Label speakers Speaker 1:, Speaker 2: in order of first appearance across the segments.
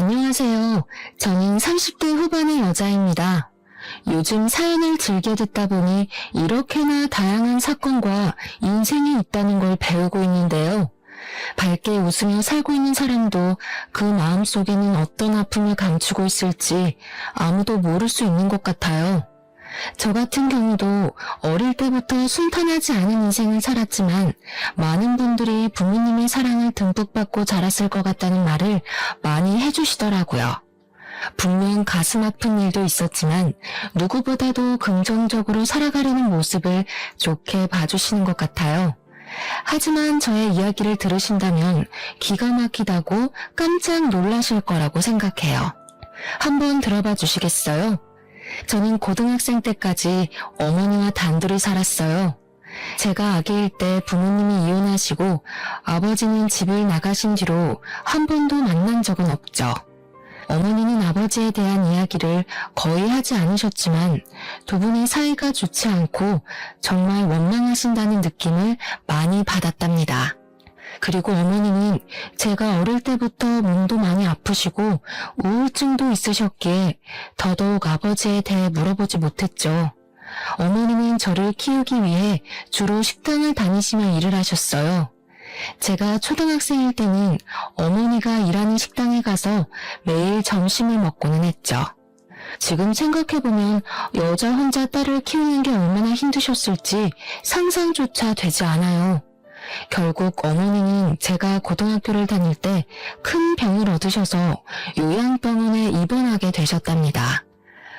Speaker 1: 안녕하세요. 저는 30대 후반의 여자입니다. 요즘 사연을 즐겨 듣다 보니 이렇게나 다양한 사건과 인생이 있다는 걸 배우고 있는데요. 밝게 웃으며 살고 있는 사람도 그 마음속에는 어떤 아픔을 감추고 있을지 아무도 모를 수 있는 것 같아요. 저 같은 경우도 어릴 때부터 순탄하지 않은 인생을 살았지만 많은 분들이 부모님의 사랑을 듬뿍 받고 자랐을 것 같다는 말을 많이 해주시더라고요. 분명 가슴 아픈 일도 있었지만 누구보다도 긍정적으로 살아가려는 모습을 좋게 봐주시는 것 같아요. 하지만 저의 이야기를 들으신다면 기가 막히다고 깜짝 놀라실 거라고 생각해요. 한번 들어봐 주시겠어요? 저는 고등학생 때까지 어머니와 단둘이 살았어요. 제가 아기일 때 부모님이 이혼하시고 아버지는 집을 나가신 뒤로 한 번도 만난 적은 없죠. 어머니는 아버지에 대한 이야기를 거의 하지 않으셨지만 두 분의 사이가 좋지 않고 정말 원망하신다는 느낌을 많이 받았답니다. 그리고 어머니는 제가 어릴 때부터 몸도 많이 아프시고 우울증도 있으셨기에 더더욱 아버지에 대해 물어보지 못했죠. 어머니는 저를 키우기 위해 주로 식당을 다니시며 일을 하셨어요. 제가 초등학생일 때는 어머니가 일하는 식당에 가서 매일 점심을 먹고는 했죠. 지금 생각해보면 여자 혼자 딸을 키우는 게 얼마나 힘드셨을지 상상조차 되지 않아요. 결국 어머니는 제가 고등학교를 다닐 때 큰 병을 얻으셔서 요양병원에 입원하게 되셨답니다.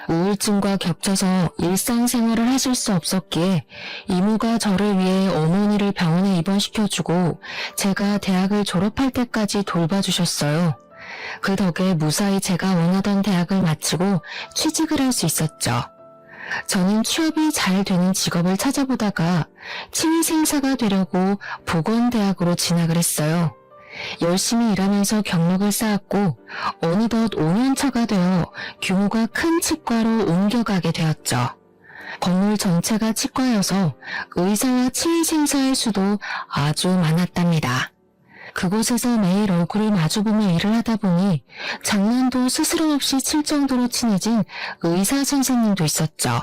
Speaker 1: 우울증과 겹쳐서 일상생활을 하실 수 없었기에 이모가 저를 위해 어머니를 병원에 입원시켜주고 제가 대학을 졸업할 때까지 돌봐주셨어요. 그 덕에 무사히 제가 원하던 대학을 마치고 취직을 할 수 있었죠. 저는 취업이 잘 되는 직업을 찾아보다가 치위생사가 되려고 보건대학으로 진학을 했어요. 열심히 일하면서 경력을 쌓았고 어느덧 5년차가 되어 규모가 큰 치과로 옮겨가게 되었죠. 건물 전체가 치과여서 의사와 치위생사의 수도 아주 많았답니다. 그곳에서 매일 얼굴을 마주보며 일을 하다 보니 장난도 스스럼 없이 칠 정도로 친해진 의사 선생님도 있었죠.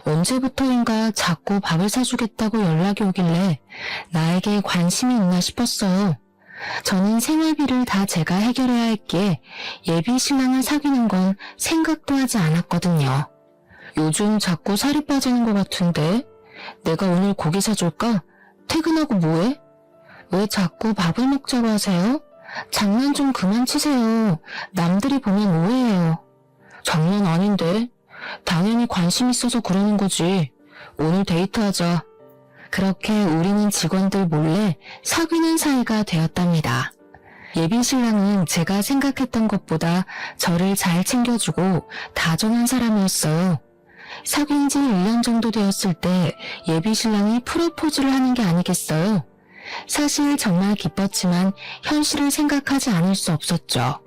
Speaker 1: 언제부터인가 자꾸 밥을 사주겠다고 연락이 오길래 나에게 관심이 있나 싶었어요. 저는 생활비를 다 제가 해결해야 했기에 예비 신랑을 사귀는 건 생각도 하지 않았거든요. 요즘 자꾸 살이 빠지는 것 같은데 내가 오늘 고기 사줄까? 퇴근하고 뭐해? 왜 자꾸 밥을 먹자고 하세요? 장난 좀 그만 치세요. 남들이 보면 오해해요. 장난 아닌데? 당연히 관심 있어서 그러는 거지. 오늘 데이트하자. 그렇게 우리는 직원들 몰래 사귀는 사이가 되었답니다. 예비 신랑은 제가 생각했던 것보다 저를 잘 챙겨주고 다정한 사람이었어요. 사귄 지 1년 정도 되었을 때 예비 신랑이 프로포즈를 하는 게 아니겠어요? 사실 정말 기뻤지만 현실을 생각하지 않을 수 없었죠.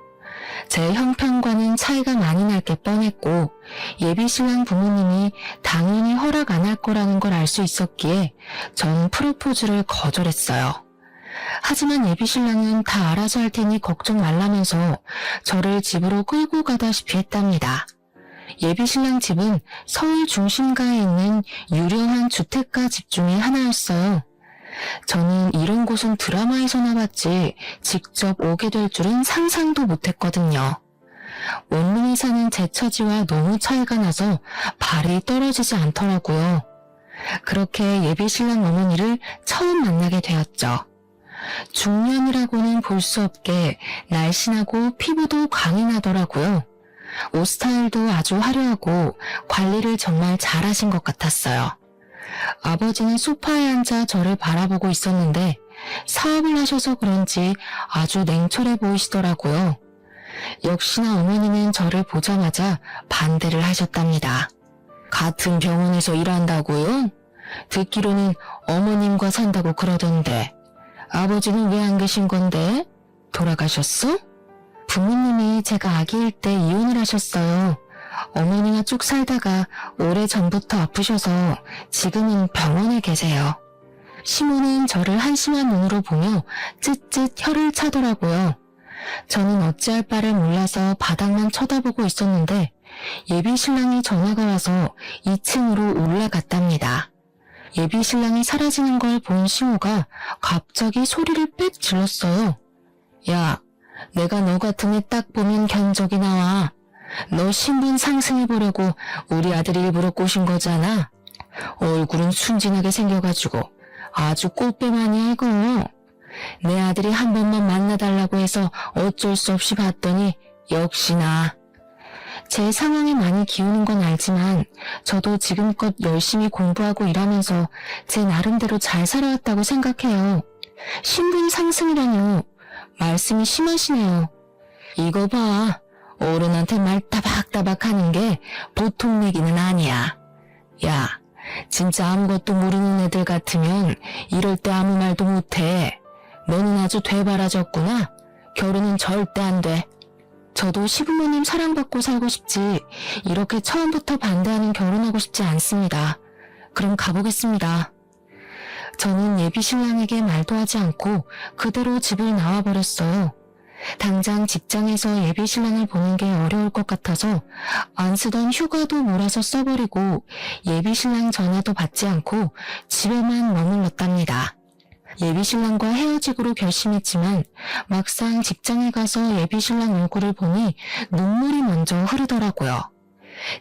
Speaker 1: 제 형편과는 차이가 많이 날 게 뻔했고 예비 신랑 부모님이 당연히 허락 안 할 거라는 걸 알 수 있었기에 전 프로포즈를 거절했어요. 하지만 예비 신랑은 다 알아서 할 테니 걱정 말라면서 저를 집으로 끌고 가다시피 했답니다. 예비 신랑 집은 서울 중심가에 있는 유려한 주택가 집 중에 하나였어요. 저는 이런 곳은 드라마에서나 봤지 직접 오게 될 줄은 상상도 못했거든요. 원룸에 사는 제 처지와 너무 차이가 나서 발이 떨어지지 않더라고요. 그렇게 예비 신랑 어머니를 처음 만나게 되었죠. 중년이라고는 볼 수 없게 날씬하고 피부도 광이 나더라고요. 옷 스타일도 아주 화려하고 관리를 정말 잘하신 것 같았어요. 아버지는 소파에 앉아 저를 바라보고 있었는데 사업을 하셔서 그런지 아주 냉철해 보이시더라고요. 역시나 어머니는 저를 보자마자 반대를 하셨답니다. 같은 병원에서 일한다고요? 듣기로는 어머님과 산다고 그러던데 아버지는 왜 안 계신 건데? 돌아가셨어? 부모님이 제가 아기일 때 이혼을 하셨어요. 어머니가 쭉 살다가 오래전부터 아프셔서 지금은 병원에 계세요. 시모는 저를 한심한 눈으로 보며 쯧쯧 혀를 차더라고요. 저는 어찌할 바를 몰라서 바닥만 쳐다보고 있었는데 예비 신랑이 전화가 와서 2층으로 올라갔답니다. 예비 신랑이 사라지는 걸 본 시모가 갑자기 소리를 빽 질렀어요. 야, 내가 너 같은 애 딱 보면 견적이 나와. 너 신분 상승해보려고 우리 아들이 일부러 꼬신 거잖아. 얼굴은 순진하게 생겨가지고 아주 꽃뱀아니야 이거. 내 아들이 한 번만 만나달라고 해서 어쩔 수 없이 봤더니 역시나. 제 상황이 많이 기우는 건 알지만 저도 지금껏 열심히 공부하고 일하면서 제 나름대로 잘 살아왔다고 생각해요. 신분 상승이라뇨. 말씀이 심하시네요. 이거 봐. 어른한테 말 따박따박 하는 게 보통 얘기는 아니야. 야, 진짜 아무것도 모르는 애들 같으면 이럴 때 아무 말도 못해. 너는 아주 되바라졌구나. 결혼은 절대 안 돼. 저도 시부모님 사랑받고 살고 싶지 이렇게 처음부터 반대하는 결혼하고 싶지 않습니다. 그럼 가보겠습니다. 저는 예비 신랑에게 말도 하지 않고 그대로 집을 나와버렸어요. 당장 직장에서 예비 신랑을 보는 게 어려울 것 같아서 안 쓰던 휴가도 몰아서 써버리고 예비 신랑 전화도 받지 않고 집에만 머물렀답니다. 예비 신랑과 헤어지기로 결심했지만 막상 직장에 가서 예비 신랑 얼굴을 보니 눈물이 먼저 흐르더라고요.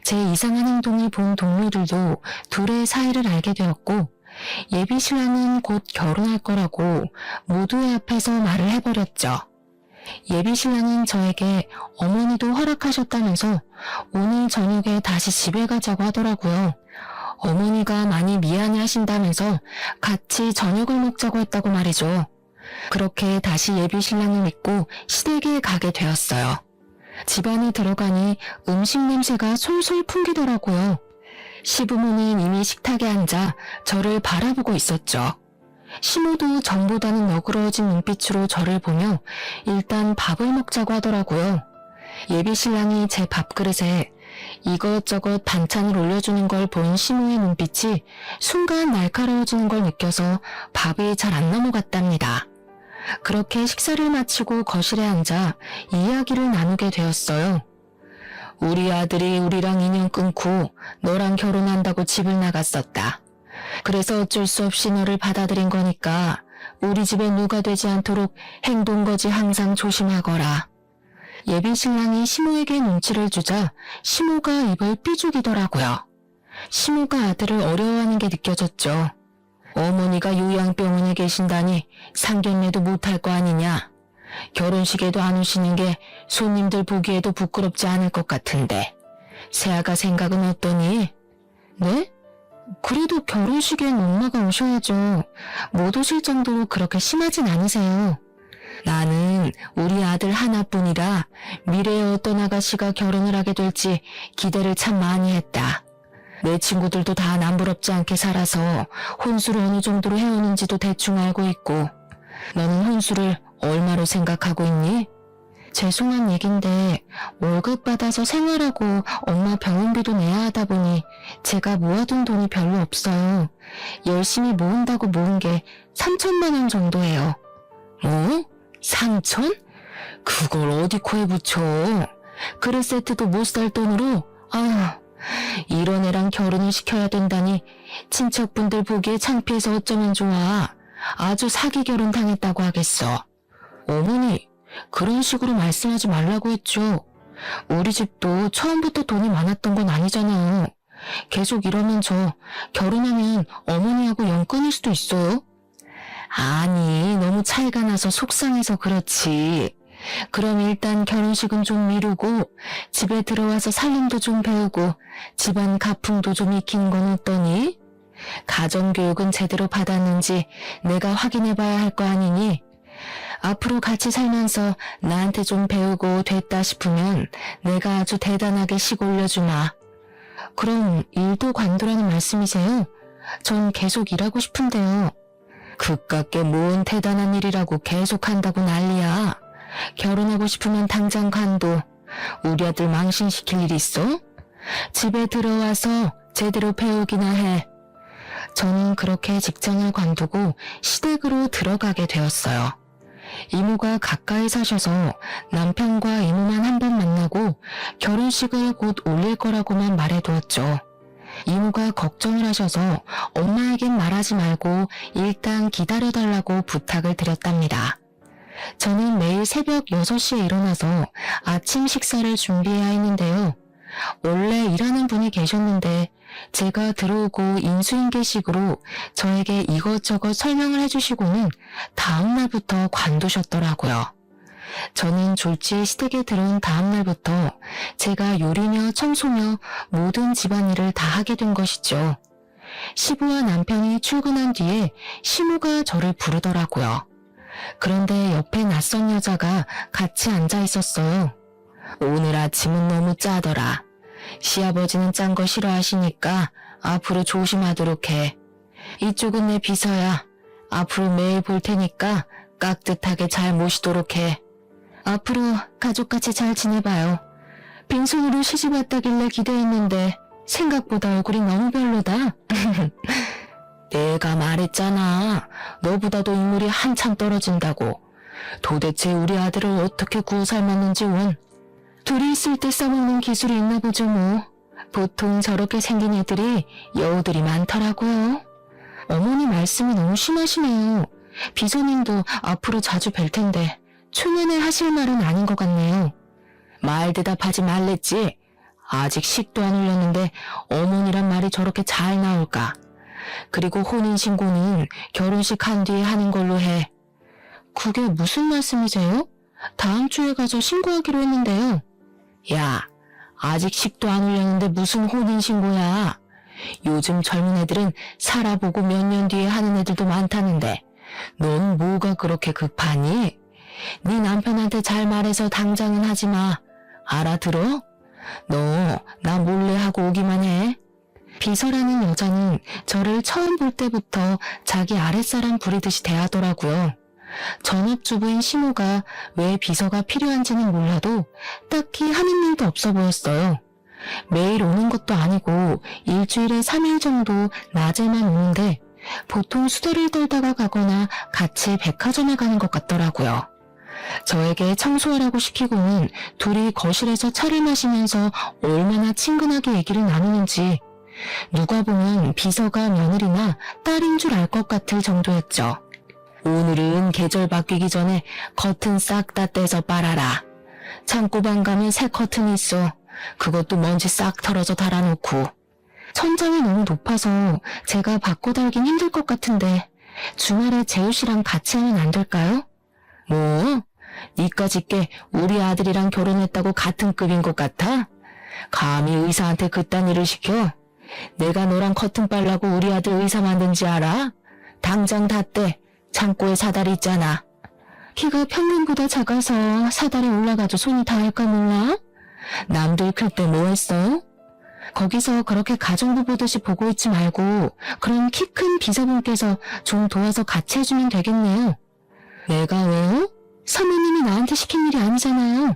Speaker 1: 제 이상한 행동을 본 동료들도 둘의 사이를 알게 되었고 예비 신랑은 곧 결혼할 거라고 모두의 앞에서 말을 해버렸죠. 예비 신랑은 저에게 어머니도 허락하셨다면서 오늘 저녁에 다시 집에 가자고 하더라고요. 어머니가 많이 미안해 하신다면서 같이 저녁을 먹자고 했다고 말이죠. 그렇게 다시 예비 신랑을 믿고 시댁에 가게 되었어요. 집안에 들어가니 음식 냄새가 솔솔 풍기더라고요. 시부모는 이미 식탁에 앉아 저를 바라보고 있었죠. 시모도 전보다는 너그러워진 눈빛으로 저를 보며 일단 밥을 먹자고 하더라고요. 예비 신랑이 제 밥그릇에 이것저것 반찬을 올려주는 걸 본 시모의 눈빛이 순간 날카로워지는 걸 느껴서 밥이 잘 안 넘어갔답니다. 그렇게 식사를 마치고 거실에 앉아 이야기를 나누게 되었어요. 우리 아들이 우리랑 인연 끊고 너랑 결혼한다고 집을 나갔었다. 그래서 어쩔 수 없이 너를 받아들인 거니까 우리 집에 누가 되지 않도록 행동거지 항상 조심하거라. 예비 신랑이 시모에게 눈치를 주자 시모가 입을 삐죽이더라고요. 시모가 아들을 어려워하는 게 느껴졌죠. 어머니가 요양병원에 계신다니 상견례도 못할 거 아니냐. 결혼식에도 안 오시는 게 손님들 보기에도 부끄럽지 않을 것 같은데 새아가 생각은 어떠니? 네? 그래도 결혼식엔 엄마가 오셔야죠. 못 오실 정도로 그렇게 심하진 않으세요. 나는 우리 아들 하나뿐이라 미래에 어떤 아가씨가 결혼을 하게 될지 기대를 참 많이 했다. 내 친구들도 다 남부럽지 않게 살아서 혼수를 어느 정도로 해오는지도 대충 알고 있고 너는 혼수를 얼마로 생각하고 있니? 죄송한 얘긴데 월급 받아서 생활하고 엄마 병원비도 내야 하다 보니 제가 모아둔 돈이 별로 없어요. 열심히 모은다고 모은 게 3천만 원 정도예요. 뭐? 3천? 그걸 어디 코에 붙여? 그릇 세트도 못 살 돈으로? 아휴, 이런 애랑 결혼을 시켜야 된다니 친척분들 보기에 창피해서 어쩌면 좋아. 아주 사기 결혼 당했다고 하겠어. 어머니, 그런 식으로 말씀하지 말라고 했죠. 우리 집도 처음부터 돈이 많았던 건 아니잖아요. 계속 이러면 저 결혼하면 어머니하고 연 끊을 수도 있어요. 아니, 너무 차이가 나서 속상해서 그렇지. 그럼 일단 결혼식은 좀 미루고 집에 들어와서 살림도 좀 배우고 집안 가풍도 좀 익히는 건 어떠니? 가정교육은 제대로 받았는지 내가 확인해봐야 할 거 아니니? 앞으로 같이 살면서 나한테 좀 배우고 됐다 싶으면 내가 아주 대단하게 식 올려주마. 그럼 일도 관두라는 말씀이세요? 전 계속 일하고 싶은데요. 그깟게 뭔 대단한 일이라고 계속 한다고 난리야. 결혼하고 싶으면 당장 관둬. 우리 아들 망신시킬 일 있어? 집에 들어와서 제대로 배우기나 해. 저는 그렇게 직장을 관두고 시댁으로 들어가게 되었어요. 이모가 가까이 사셔서 남편과 이모만 한 번 만나고 결혼식을 곧 올릴 거라고만 말해두었죠. 이모가 걱정을 하셔서 엄마에겐 말하지 말고 일단 기다려달라고 부탁을 드렸답니다. 저는 매일 새벽 6시에 일어나서 아침 식사를 준비해야 했는데요. 원래 일하는 분이 계셨는데 제가 들어오고 인수인계식으로 저에게 이것저것 설명을 해주시고는 다음날부터 관두셨더라고요. 저는 졸지에 시댁에 들어온 다음날부터 제가 요리며 청소며 모든 집안일을 다 하게 된 것이죠. 시부와 남편이 출근한 뒤에 시모가 저를 부르더라고요. 그런데 옆에 낯선 여자가 같이 앉아 있었어요. 오늘 아침은 너무 짜더라. 시아버지는 짠 거 싫어하시니까 앞으로 조심하도록 해. 이쪽은 내 비서야. 앞으로 매일 볼 테니까 깍듯하게 잘 모시도록 해. 앞으로 가족같이 잘 지내봐요. 빈손으로 시집 왔다길래 기대했는데 생각보다 얼굴이 너무 별로다. 내가 말했잖아. 너보다도 인물이 한참 떨어진다고. 도대체 우리 아들을 어떻게 구워 삶았는지 원. 둘이 있을 때 써먹는 기술이 있나 보죠 뭐. 보통 저렇게 생긴 애들이 여우들이 많더라고요. 어머니 말씀이 너무 심하시네요. 비서님도 앞으로 자주 뵐 텐데 초면에 하실 말은 아닌 것 같네요. 말 대답하지 말랬지. 아직 식도 안 올렸는데 어머니란 말이 저렇게 잘 나올까. 그리고 혼인신고는 결혼식 한 뒤에 하는 걸로 해. 그게 무슨 말씀이세요? 다음 주에 가서 신고하기로 했는데요. 야, 아직 식도 안 올렸는데 무슨 혼인신고야. 요즘 젊은 애들은 살아보고 몇 년 뒤에 하는 애들도 많다는데 넌 뭐가 그렇게 급하니? 네 남편한테 잘 말해서 당장은 하지 마. 알아들어? 너 나 몰래 하고 오기만 해. 비서라는 여자는 저를 처음 볼 때부터 자기 아랫사람 부리듯이 대하더라고요. 전업주부인 시모가 왜 비서가 필요한지는 몰라도 딱히 하는 일도 없어 보였어요. 매일 오는 것도 아니고 일주일에 3일 정도 낮에만 오는데 보통 수다를 떨다가 가거나 같이 백화점에 가는 것 같더라고요. 저에게 청소하라고 시키고는 둘이 거실에서 차를 마시면서 얼마나 친근하게 얘기를 나누는지 누가 보면 비서가 며느리나 딸인 줄 알 것 같을 정도였죠. 오늘은 계절 바뀌기 전에 커튼 싹 다 떼서 빨아라. 창고방 가면 새 커튼이 있어. 그것도 먼지 싹 털어서 달아놓고. 천장이 너무 높아서 제가 바꿔 달긴 힘들 것 같은데 주말에 재우 씨랑 같이 하면 안 될까요? 뭐? 니까짓게 우리 아들이랑 결혼했다고 같은 급인 것 같아? 감히 의사한테 그딴 일을 시켜? 내가 너랑 커튼 빨라고 우리 아들 의사 만든지 알아? 당장 다 떼. 창고에 사다리 있잖아. 키가 평균보다 작아서 사다리 올라가도 손이 닿을까 몰라? 남들 클 때 뭐 했어? 거기서 그렇게 가정부 보듯이 보고 있지 말고 그런 키 큰 비서분께서 좀 도와서 같이 해주면 되겠네요. 내가 왜요? 사모님이 나한테 시킨 일이 아니잖아요.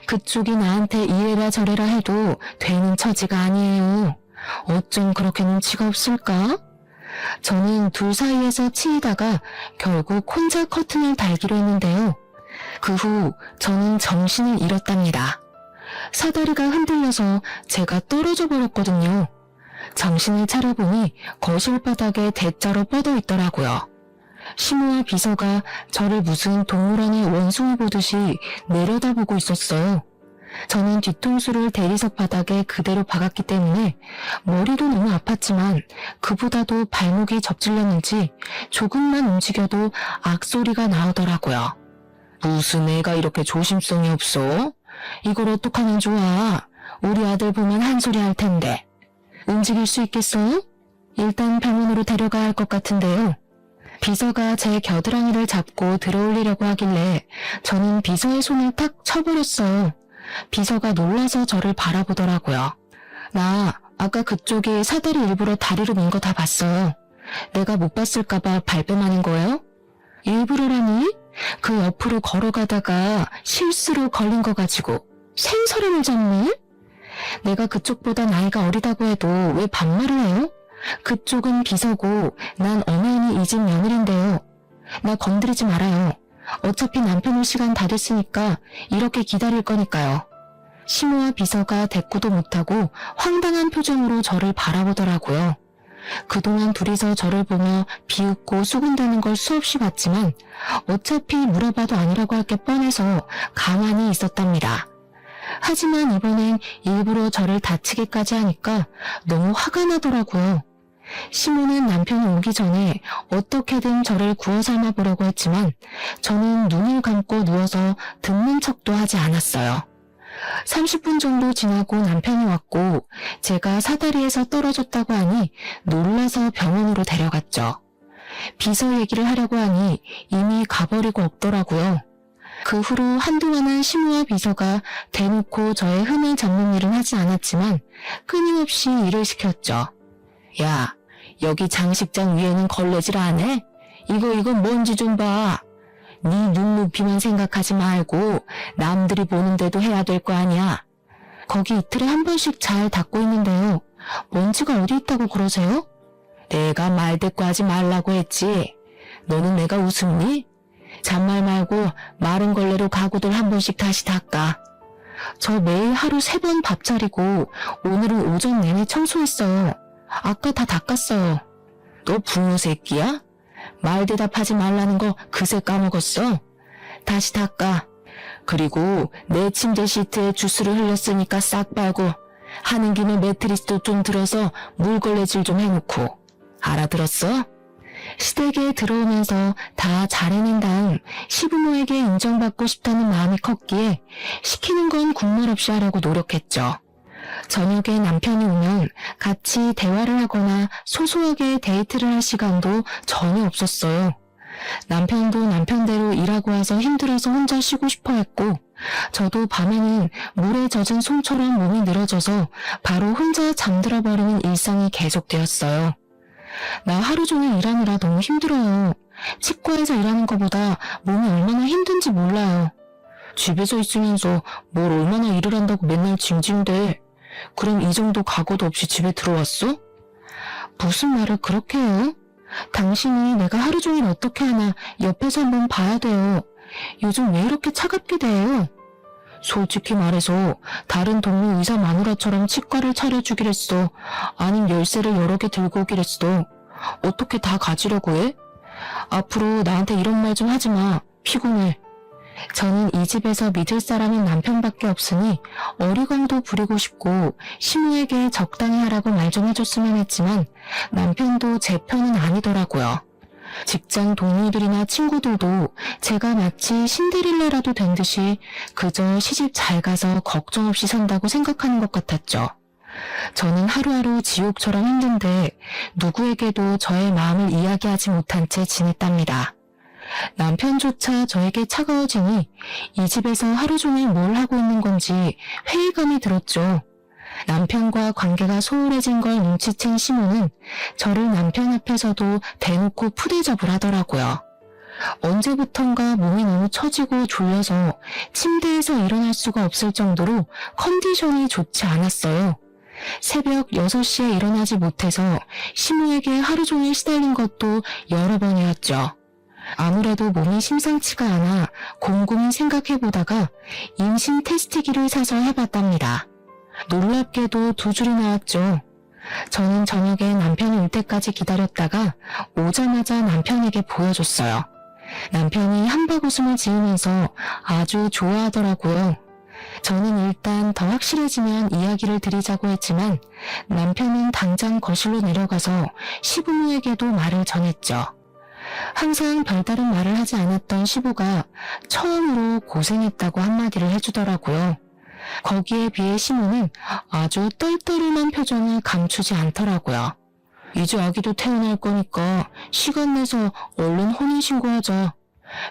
Speaker 1: 그쪽이 나한테 이래라 저래라 해도 되는 처지가 아니에요. 어쩜 그렇게 눈치가 없을까? 저는 둘 사이에서 치이다가 결국 혼자 커튼을 달기로 했는데요. 그 후 저는 정신을 잃었답니다. 사다리가 흔들려서 제가 떨어져 버렸거든요. 정신을 차려보니 거실 바닥에 대자로 뻗어 있더라고요. 시모와 비서가 저를 무슨 동물원의 원숭이 보듯이 내려다보고 있었어요. 저는 뒤통수를 대리석 바닥에 그대로 박았기 때문에 머리도 너무 아팠지만 그보다도 발목이 접질렸는지 조금만 움직여도 악소리가 나오더라고요. 무슨 애가 이렇게 조심성이 없어? 이걸 어떡하면 좋아? 우리 아들 보면 한 소리 할 텐데. 움직일 수 있겠어요? 일단 병원으로 데려가야 할 것 같은데요. 비서가 제 겨드랑이를 잡고 들어올리려고 하길래 저는 비서의 손을 탁 쳐버렸어요. 비서가 놀라서 저를 바라보더라고요. 나 아까 그쪽이 사다리 일부러 다리로 민 거 다 봤어요. 내가 못 봤을까봐 발뺌하는 거예요? 일부러라니? 그 옆으로 걸어가다가 실수로 걸린 거 가지고 생사람을 잡니? 내가 그쪽보다 나이가 어리다고 해도 왜 반말을 해요? 그쪽은 비서고 난 엄연히 이 집 며느리인데요. 나 건드리지 말아요. 어차피 남편 올 시간 다 됐으니까 이렇게 기다릴 거니까요. 시모와 비서가 대꾸도 못하고 황당한 표정으로 저를 바라보더라고요. 그동안 둘이서 저를 보며 비웃고 수군대는 걸 수없이 봤지만 어차피 물어봐도 아니라고 할 게 뻔해서 가만히 있었답니다. 하지만 이번엔 일부러 저를 다치게까지 하니까 너무 화가 나더라고요. 시모는 남편이 오기 전에 어떻게든 저를 구워 삶아 보려고 했지만 저는 눈을 감고 누워서 듣는 척도 하지 않았어요. 30분 정도 지나고 남편이 왔고 제가 사다리에서 떨어졌다고 하니 놀라서 병원으로 데려갔죠. 비서 얘기를 하려고 하니 이미 가버리고 없더라고요. 그 후로 한동안은 시모와 비서가 대놓고 저의 흠을 잡는 일은 하지 않았지만 끊임없이 일을 시켰죠. 야, 여기 장식장 위에는 걸레질 안 해? 이거 뭔지 좀 봐. 네 눈높이만 생각하지 말고 남들이 보는데도 해야 될 거 아니야. 거기 이틀에 한 번씩 잘 닦고 있는데요. 먼지가 어디 있다고 그러세요? 내가 말대꾸하지 말라고 했지. 너는 내가 웃음니? 잔말 말고 마른 걸레로 가구들 한 번씩 다시 닦아. 저 매일 하루 3번 밥 차리고 오늘은 오전 내내 청소했어요. 아까 다 닦았어요. 너 부모 새끼야? 말 대답하지 말라는 거 그새 까먹었어? 다시 닦아. 그리고 내 침대 시트에 주스를 흘렸으니까 싹 빨고 하는 김에 매트리스도 좀 들어서 물걸레질 좀 해놓고. 알아들었어? 시댁에 들어오면서 다 잘해낸 다음 시부모에게 인정받고 싶다는 마음이 컸기에 시키는 건 국물 없이 하려고 노력했죠. 저녁에 남편이 오면 같이 대화를 하거나 소소하게 데이트를 할 시간도 전혀 없었어요. 남편도 남편대로 일하고 와서 힘들어서 혼자 쉬고 싶어 했고 저도 밤에는 물에 젖은 솜처럼 몸이 늘어져서 바로 혼자 잠들어 버리는 일상이 계속되었어요. 나 하루 종일 일하느라 너무 힘들어요. 치과에서 일하는 것보다 몸이 얼마나 힘든지 몰라요. 집에서 있으면서 뭘 얼마나 일을 한다고 맨날 징징대. 그럼 이 정도 각오도 없이 집에 들어왔어? 무슨 말을 그렇게 해요? 당신이 내가 하루 종일 어떻게 하나 옆에서 한번 봐야 돼요. 요즘 왜 이렇게 차갑게 대해요? 솔직히 말해서 다른 동료 의사 마누라처럼 치과를 차려주기랬어. 아님 열쇠를 여러 개 들고 오기랬어. 어떻게 다 가지려고 해? 앞으로 나한테 이런 말 좀 하지 마. 피곤해. 저는 이 집에서 믿을 사람은 남편밖에 없으니 어리광도 부리고 싶고 시모에게 적당히 하라고 말 좀 해줬으면 했지만 남편도 제 편은 아니더라고요. 직장 동료들이나 친구들도 제가 마치 신데렐라라도 된 듯이 그저 시집 잘 가서 걱정 없이 산다고 생각하는 것 같았죠. 저는 하루하루 지옥처럼 힘든데 누구에게도 저의 마음을 이야기하지 못한 채 지냈답니다. 남편조차 저에게 차가워지니 이 집에서 하루 종일 뭘 하고 있는 건지 회의감이 들었죠. 남편과 관계가 소홀해진 걸 눈치챈 시모는 저를 남편 앞에서도 대놓고 푸대접을 하더라고요. 언제부턴가 몸이 너무 처지고 졸려서 침대에서 일어날 수가 없을 정도로 컨디션이 좋지 않았어요. 새벽 6시에 일어나지 못해서 시모에게 하루 종일 시달린 것도 여러 번이었죠. 아무래도 몸이 심상치가 않아 곰곰이 생각해보다가 임신 테스트기를 사서 해봤답니다. 놀랍게도 2줄이 나왔죠. 저는 저녁에 남편이 올 때까지 기다렸다가 오자마자 남편에게 보여줬어요. 남편이 한바구음을 지으면서 아주 좋아하더라고요. 저는 일단 더 확실해지면 이야기를 드리자고 했지만 남편은 당장 거실로 내려가서 시부모에게도 말을 전했죠. 항상 별다른 말을 하지 않았던 시부가 처음으로 고생했다고 한마디를 해주더라고요. 거기에 비해 시모는 아주 떨떠름한 표정을 감추지 않더라고요. 이제 아기도 태어날 거니까 시간 내서 얼른 혼인신고하자.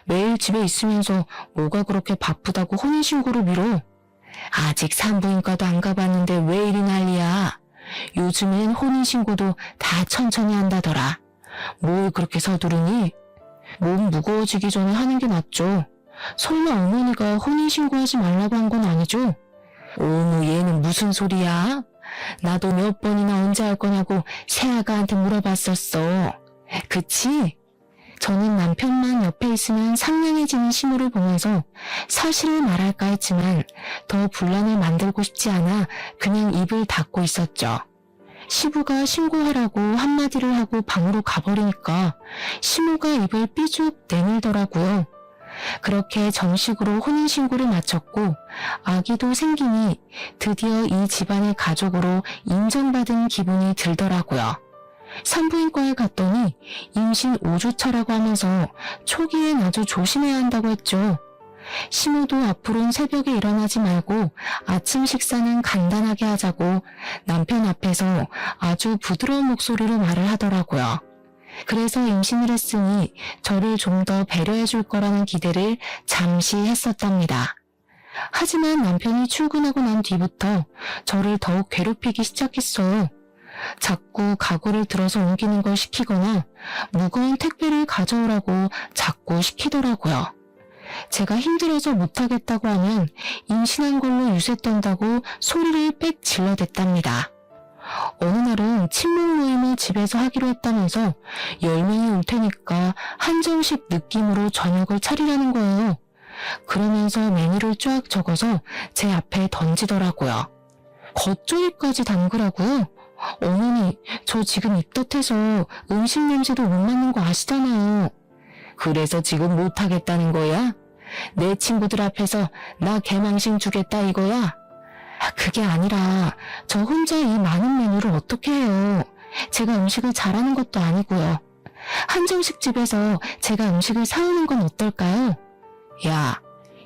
Speaker 1: 매일 집에 있으면서 뭐가 그렇게 바쁘다고 혼인신고를 미뤄? 아직 산부인과도 안 가봤는데 왜 이리 난리야. 요즘엔 혼인신고도 다 천천히 한다더라. 뭘 그렇게 서두르니? 몸 무거워지기 전에 하는 게 낫죠. 설마 어머니가 혼인신고하지 말라고 한 건 아니죠? 어머, 얘는 무슨 소리야? 나도 몇 번이나 언제 할 거냐고 새아가한테 물어봤었어. 그치? 저는 남편만 옆에 있으면 상냥해지는 시무를 보면서 사실을 말할까 했지만 더 분란을 만들고 싶지 않아 그냥 입을 닫고 있었죠. 시부가 신고하라고 한마디를 하고 방으로 가버리니까 시무가 입을 삐죽 내밀더라고요. 그렇게 정식으로 혼인신고를 마쳤고 아기도 생기니 드디어 이 집안의 가족으로 인정받은 기분이 들더라고요. 산부인과에 갔더니 임신 5주차라고 하면서 초기엔 아주 조심해야 한다고 했죠. 시모도 앞으로는 새벽에 일어나지 말고 아침 식사는 간단하게 하자고 남편 앞에서 아주 부드러운 목소리로 말을 하더라고요. 그래서 임신을 했으니 저를 좀 더 배려해 줄 거라는 기대를 잠시 했었답니다. 하지만 남편이 출근하고 난 뒤부터 저를 더욱 괴롭히기 시작했어요. 자꾸 가구를 들어서 옮기는 걸 시키거나 무거운 택배를 가져오라고 자꾸 시키더라고요. 제가 힘들어서 못하겠다고 하면 임신한 걸로 유세떤다고 소리를 빽 질러댔답니다. 어느 날은 친목 모임을 집에서 하기로 했다면서 10명이 올 테니까 한정식 느낌으로 저녁을 차리라는 거예요. 그러면서 메뉴를 쫙 적어서 제 앞에 던지더라고요. 겉조이까지 담그라고요? 어머니, 저 지금 입덧해서 음식 냄새도 못 맡는 거 아시잖아요. 그래서 지금 못하겠다는 거야? 내 친구들 앞에서 나 개망신 주겠다 이거야? 그게 아니라 저 혼자 이 많은 메뉴를 어떻게 해요? 제가 음식을 잘하는 것도 아니고요. 한정식 집에서 제가 음식을 사오는 건 어떨까요? 야,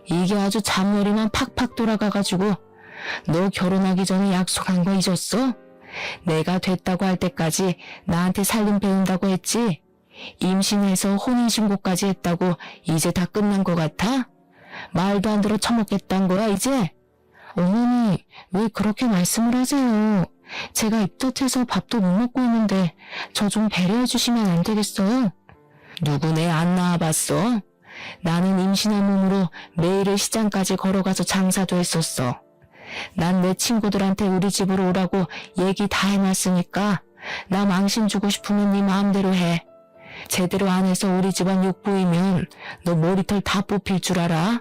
Speaker 1: 이게 아주 잔머리만 팍팍 돌아가가지고 너 결혼하기 전에 약속한 거 잊었어? 내가 됐다고 할 때까지 나한테 살림 배운다고 했지? 임신해서 혼인신고까지 했다고 이제 다 끝난 것 같아? 말도 안 들어 처먹겠다는 거야 이제? 어머니, 왜 그렇게 말씀을 하세요? 제가 입덧해서 밥도 못 먹고 있는데 저 좀 배려해 주시면 안 되겠어요? 누구네 안 나와봤어? 나는 임신한 몸으로 매일을 시장까지 걸어가서 장사도 했었어. 난 내 친구들한테 우리 집으로 오라고 얘기 다 해놨으니까 나 망신 주고 싶으면 네 마음대로 해. 제대로 안 해서 우리 집안 욕 보이면 너 머리털 다 뽑힐 줄 알아?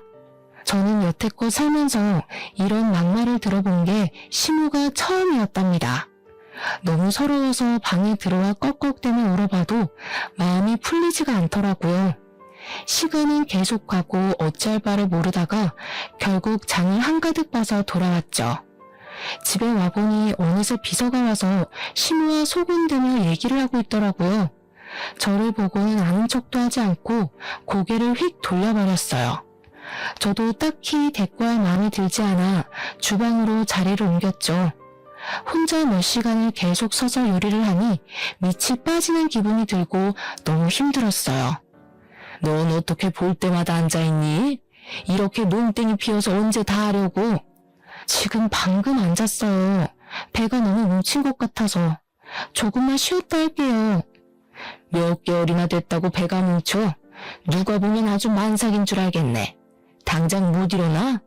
Speaker 1: 저는 여태껏 살면서 이런 막말을 들어본 게 시무가 처음이었답니다. 너무 서러워서 방에 들어와 꺽꺽대며 울어봐도 마음이 풀리지가 않더라고요. 시간은 계속 가고 어찌할 바를 모르다가 결국 장을 한가득 봐서 돌아왔죠. 집에 와보니 어느새 비서가 와서 시무와 소곤대며 얘기를 하고 있더라고요. 저를 보고는 아는 척도 하지 않고 고개를 휙 돌려버렸어요. 저도 딱히 대꾸할 마음이 들지 않아 주방으로 자리를 옮겼죠. 혼자 몇 시간을 계속 서서 요리를 하니 밑이 빠지는 기분이 들고 너무 힘들었어요. 넌 어떻게 볼 때마다 앉아있니? 이렇게 눈땡이 피어서 언제 다 하려고? 지금 방금 앉았어요. 배가 너무 뭉친 것 같아서. 조금만 쉬었다 할게요. 몇 개월이나 됐다고 배가 뭉쳐? 누가 보면 아주 만삭인 줄 알겠네. 당장 못 일어나?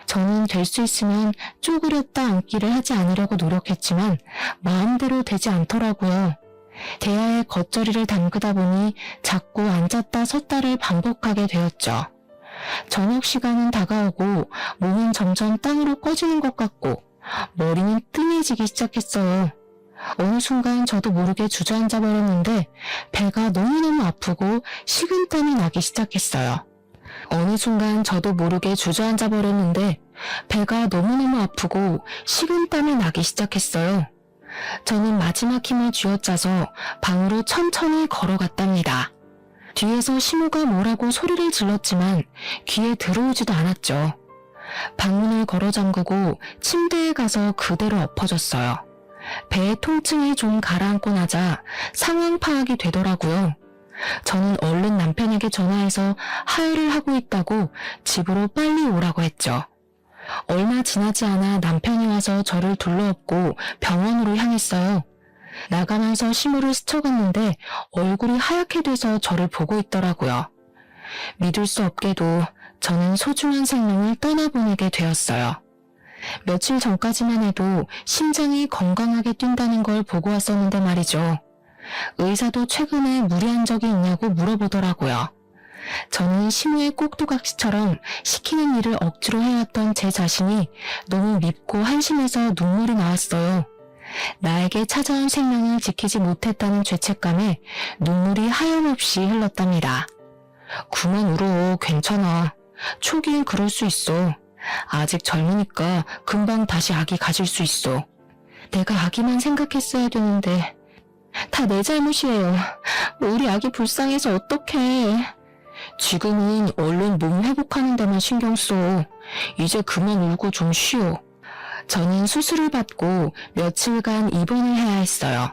Speaker 1: 저는 될 수 있으면 쪼그렸다 앉기를 하지 않으려고 노력했지만 마음대로 되지 않더라고요. 대야에 겉절이를 담그다 보니 자꾸 앉았다 섰다를 반복하게 되었죠. 저녁 시간은 다가오고 몸은 점점 땅으로 꺼지는 것 같고 머리는 뜸해지기 시작했어요. 어느 순간 저도 모르게 주저앉아 버렸는데 배가 너무너무 아프고 식은땀이 나기 시작했어요. 어느 순간 저도 모르게 주저앉아 버렸는데 배가 너무너무 아프고 식은땀이 나기 시작했어요. 저는 마지막 힘을 쥐어짜서 방으로 천천히 걸어갔답니다. 뒤에서 시무가 뭐라고 소리를 질렀지만 귀에 들어오지도 않았죠. 방문을 걸어 잠그고 침대에 가서 그대로 엎어졌어요. 배의 통증이 좀 가라앉고 나자 상황 파악이 되더라고요. 저는 얼른 남편에게 전화해서 하혈을 하고 있다고 집으로 빨리 오라고 했죠. 얼마 지나지 않아 남편이 와서 저를 둘러엎고 병원으로 향했어요. 나가면서 시무를 스쳐갔는데 얼굴이 하얗게 돼서 저를 보고 있더라고요. 믿을 수 없게도 저는 소중한 생명을 떠나보내게 되었어요. 며칠 전까지만 해도 심장이 건강하게 뛴다는 걸 보고 왔었는데 말이죠. 의사도 최근에 무리한 적이 있냐고 물어보더라고요. 저는 시무의 꼭두각시처럼 시키는 일을 억지로 해왔던 제 자신이 너무 밉고 한심해서 눈물이 나왔어요. 나에게 찾아온 생명을 지키지 못했다는 죄책감에 눈물이 하염없이 흘렀답니다. 그만 울어. 괜찮아. 초기엔 그럴 수 있어. 아직 젊으니까 금방 다시 아기 가질 수 있어. 내가 아기만 생각했어야 되는데 다 내 잘못이에요. 우리 아기 불쌍해서 어떡해. 지금은 얼른 몸 회복하는 데만 신경 써. 이제 그만 울고 좀 쉬어. 저는 수술을 받고 며칠간 입원을 해야 했어요.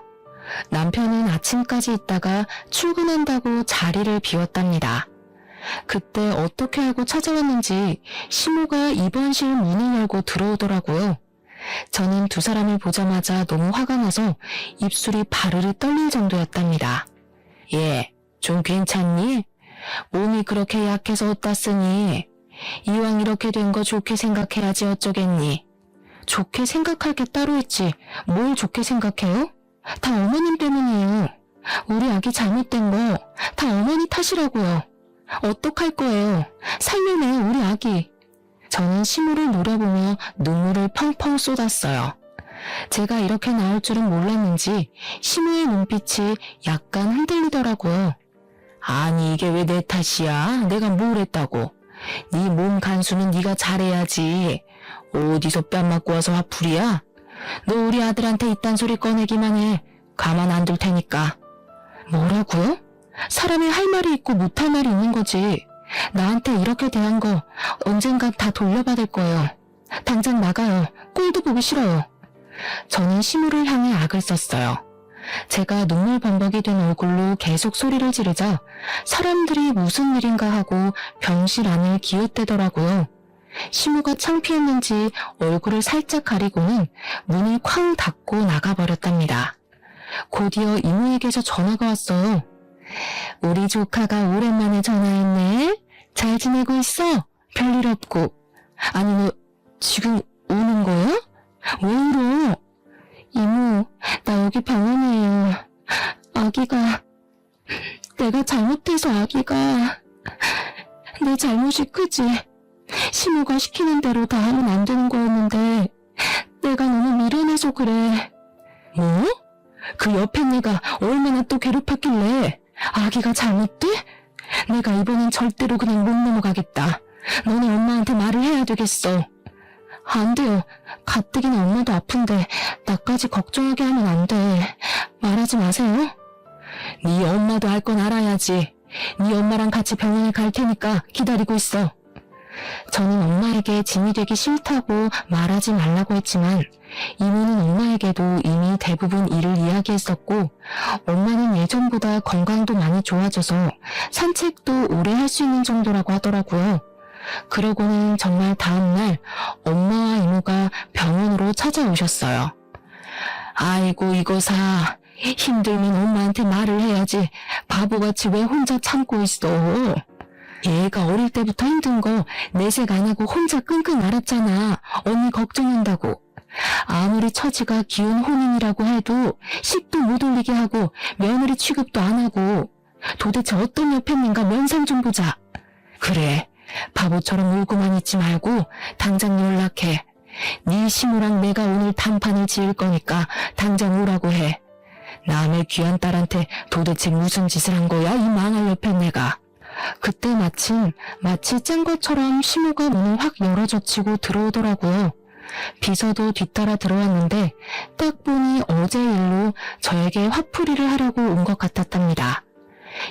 Speaker 1: 남편은 아침까지 있다가 출근한다고 자리를 비웠답니다. 그때 어떻게 알고 찾아왔는지 시모가 입원실 문을 열고 들어오더라고요. 저는 두 사람을 보자마자 너무 화가 나서 입술이 바르르 떨릴 정도였답니다. 얘, 좀 괜찮니? 몸이 그렇게 약해서 어디다 쓰니? 이왕 이렇게 된 거 좋게 생각해야지 어쩌겠니? 좋게 생각할 게 따로 있지. 뭘 좋게 생각해요? 다 어머님 때문이에요. 우리 아기 잘못된 거 다 어머니 탓이라고요. 어떡할 거예요? 살려내요, 우리 아기. 저는 시무를 노려보며 눈물을 펑펑 쏟았어요. 제가 이렇게 나올 줄은 몰랐는지 시무의 눈빛이 약간 흔들리더라고요. 아니 이게 왜 내 탓이야? 내가 뭘 했다고? 네 몸 간수는 네가 잘해야지. 어디서 뺨 맞고 와서 화풀이야? 너 우리 아들한테 이딴 소리 꺼내기만 해. 가만 안 둘 테니까. 뭐라고요? 사람이 할 말이 있고 못할 말이 있는 거지. 나한테 이렇게 대한 거 언젠간 다 돌려받을 거예요. 당장 나가요. 꼴도 보기 싫어요. 저는 시무를 향해 악을 썼어요. 제가 눈물 범벅이 된 얼굴로 계속 소리를 지르자 사람들이 무슨 일인가 하고 병실 안을 기웃대더라고요. 시무가 창피했는지 얼굴을 살짝 가리고는 문을 쾅 닫고 나가버렸답니다. 곧이어 이모에게서 전화가 왔어요. 우리 조카가 오랜만에 전화했네. 잘 지내고 있어? 별일 없고. 아니 너 지금 우는 거야? 왜 울어? 이모, 나 여기 병원이에요. 아기가... 내가 잘못해서 아기가... 내 잘못이 크지. 시모가 시키는 대로 다 하면 안 되는 거였는데 내가 너무 미련해서 그래. 뭐? 그 옆에 내가 얼마나 또 괴롭혔길래 아기가 잘못돼? 내가 이번엔 절대로 그냥 못 넘어가겠다. 너네 엄마한테 말을 해야 되겠어. 안 돼요. 가뜩이나 엄마도 아픈데 나까지 걱정하게 하면 안 돼. 말하지 마세요. 네 엄마도 알 건 알아야지. 네 엄마랑 같이 병원에 갈 테니까 기다리고 있어. 저는 엄마에게 짐이 되기 싫다고 말하지 말라고 했지만 이모는 엄마에게도 이미 대부분 일을 이야기했었고 엄마는 예전보다 건강도 많이 좋아져서 산책도 오래 할 수 있는 정도라고 하더라고요. 그러고는 정말 다음날 엄마와 이모가 병원으로 찾아오셨어요. 아이고 이거사, 힘들면 엄마한테 말을 해야지 바보같이 왜 혼자 참고 있어. 얘가 어릴 때부터 힘든 거 내색 안 하고 혼자 끙끙 앓았잖아. 언니 걱정한다고. 아무리 처지가 기운 혼인이라고 해도 식도 못 올리게 하고 며느리 취급도 안 하고. 도대체 어떤 여편인가 면상 좀 보자. 그래, 바보처럼 울고만 있지 말고 당장 연락해. 네 시모랑 내가 오늘 단판을 지을 거니까 당장 오라고 해. 남의 귀한 딸한테 도대체 무슨 짓을 한 거야, 이 망할 여편네가. 그때 마침 마치 짠 것처럼 시모가 문을 확 열어젖히고 들어오더라고요. 비서도 뒤따라 들어왔는데 딱 보니 어제 일로 저에게 화풀이를 하려고 온 것 같았답니다.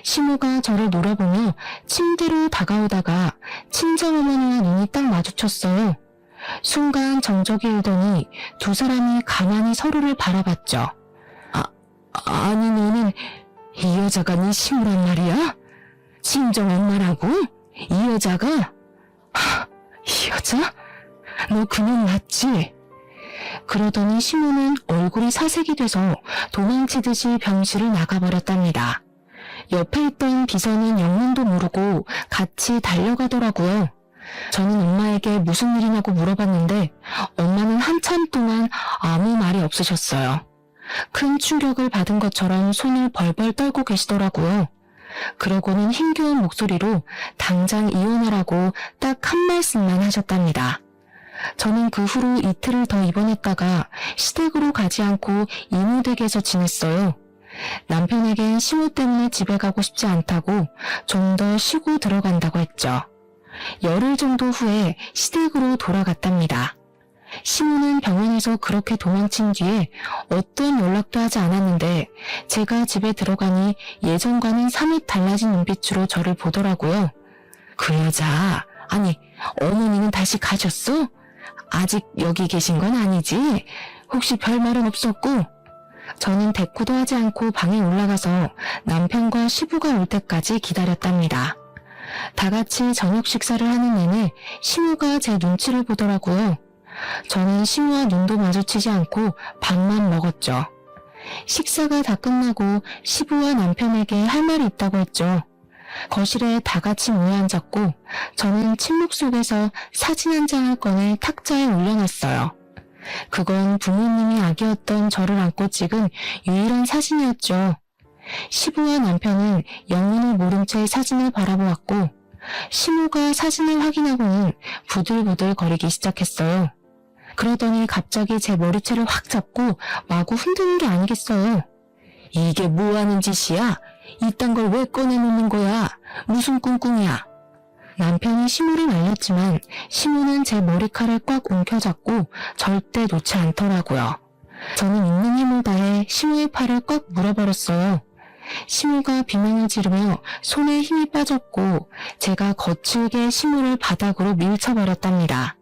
Speaker 1: 시모가 저를 놀아보며 침대로 다가오다가 친정어머니와 눈이 딱 마주쳤어요. 순간 정적이 일더니 두 사람이 가만히 서로를 바라봤죠. 아니 너는 이 여자가 네 시모란 말이야? 친정 엄마라고? 이 여자가? 이 여자? 너 그년 맞지? 그러더니 시모는 얼굴이 사색이 돼서 도망치듯이 병실을 나가버렸답니다. 옆에 있던 비서는 영문도 모르고 같이 달려가더라고요. 저는 엄마에게 무슨 일이냐고 물어봤는데 엄마는 한참 동안 아무 말이 없으셨어요. 큰 충격을 받은 것처럼 손을 벌벌 떨고 계시더라고요. 그러고는 힘겨운 목소리로 당장 이혼하라고 딱 한 말씀만 하셨답니다. 저는 그 후로 이틀을 더 입원했다가 시댁으로 가지 않고 이모댁에서 지냈어요. 남편에겐 시모 때문에 집에 가고 싶지 않다고 좀 더 쉬고 들어간다고 했죠. 열흘 정도 후에 시댁으로 돌아갔답니다. 시모는 병원에서 그렇게 도망친 뒤에 어떤 연락도 하지 않았는데 제가 집에 들어가니 예전과는 사뭇 달라진 눈빛으로 저를 보더라고요. 그 여자, 아니 어머니는 다시 가셨어? 아직 여기 계신 건 아니지? 혹시 별말은 없었고? 저는 대꾸도 하지 않고 방에 올라가서 남편과 시부가 올 때까지 기다렸답니다. 다 같이 저녁 식사를 하는 내내 시모가 제 눈치를 보더라고요. 저는 시모와 눈도 마주치지 않고 밥만 먹었죠. 식사가 다 끝나고 시부와 남편에게 할 말이 있다고 했죠. 거실에 다 같이 모여 앉았고 저는 침묵 속에서 사진 한 장을 꺼내 탁자에 올려놨어요. 그건 부모님이 아기였던 저를 안고 찍은 유일한 사진이었죠. 시부와 남편은 영문을 모른 채 사진을 바라보았고 시모가 사진을 확인하고는 부들부들 거리기 시작했어요. 그러더니 갑자기 제 머리채를 확 잡고 마구 흔드는 게 아니겠어요. 이게 뭐하는 짓이야? 이딴 걸 왜 꺼내놓는 거야? 무슨 꿍꿍이야? 남편이 시모를 말렸지만 시모는 제 머리칼을 꽉 움켜잡고 절대 놓지 않더라고요. 저는 있는 힘을 다해 시모의 팔을 꽉 물어버렸어요. 시모가 비명을 지르며 손에 힘이 빠졌고 제가 거칠게 시모를 바닥으로 밀쳐버렸답니다.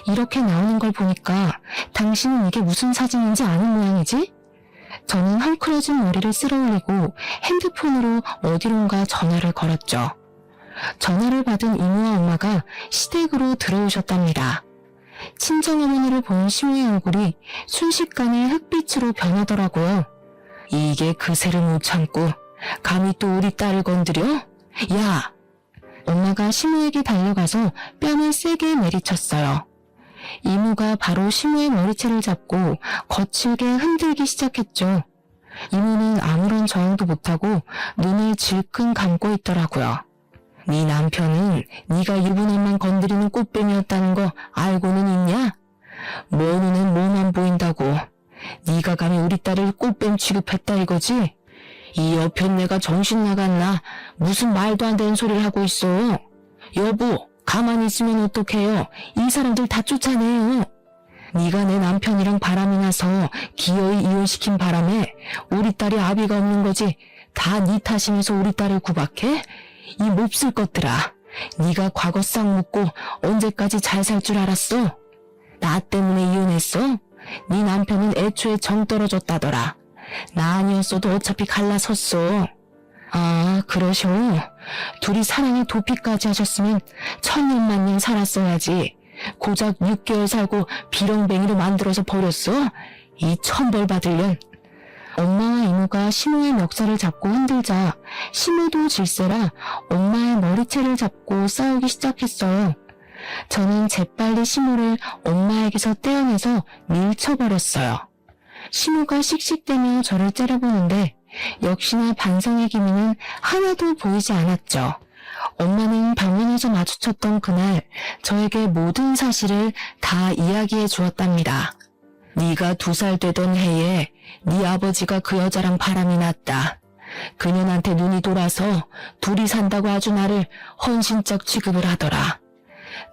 Speaker 1: 이렇게 나오는 걸 보니까 당신은 이게 무슨 사진인지 아는 모양이지? 저는 헝클어진 머리를 쓸어올리고 핸드폰으로 어디론가 전화를 걸었죠. 전화를 받은 이모와 엄마가 시댁으로 들어오셨답니다. 친정어머니를 본 시모의 얼굴이 순식간에 흑빛으로 변하더라고요. 이게 그새를 못 참고 감히 또 우리 딸을 건드려? 야! 엄마가 시모에게 달려가서 뺨을 세게 내리쳤어요. 이모가 바로 시모의 머리채를 잡고 거칠게 흔들기 시작했죠. 이모는 아무런 저항도 못하고 눈을 질끈 감고 있더라고요. 네 남편은 네가 유부남만 건드리는 꽃뱀이었다는 거 알고는 있냐? 뭐 눈엔 뭐만 보인다고. 네가 감히 우리 딸을 꽃뱀 취급했다 이거지? 이 옆에 내가 정신 나갔나? 무슨 말도 안 되는 소리를 하고 있어. 여보, 가만히 있으면 어떡해요? 이 사람들 다 쫓아내요. 네가 내 남편이랑 바람이 나서 기어이 이혼시킨 바람에 우리 딸이 아비가 없는 거지. 다 네 탓이면서 우리 딸을 구박해? 이 몹쓸 것들아. 네가 과거 싹 묻고 언제까지 잘 살 줄 알았어? 나 때문에 이혼했어? 네 남편은 애초에 정 떨어졌다더라. 나 아니었어도 어차피 갈라섰어. 아, 그러셔. 둘이 사랑의 도피까지 하셨으면 천년만년 살았어야지. 고작 6개월 살고 비렁뱅이로 만들어서 버렸어? 이 천벌 받을년. 엄마와 이모가 시모의 멱살을 잡고 흔들자 시모도 질세라 엄마의 머리채를 잡고 싸우기 시작했어요. 저는 재빨리 시모를 엄마에게서 떼어내서 밀쳐버렸어요. 시모가 씩씩대며 저를 째려보는데 역시나 반성의 기미는 하나도 보이지 않았죠. 엄마는 병원에서 마주쳤던 그날 저에게 모든 사실을 다 이야기해 주었답니다. 네가 2살 되던 해에 네 아버지가 그 여자랑 바람이 났다. 그년한테 눈이 돌아서 둘이 산다고 아주 나를 헌신짝 취급을 하더라.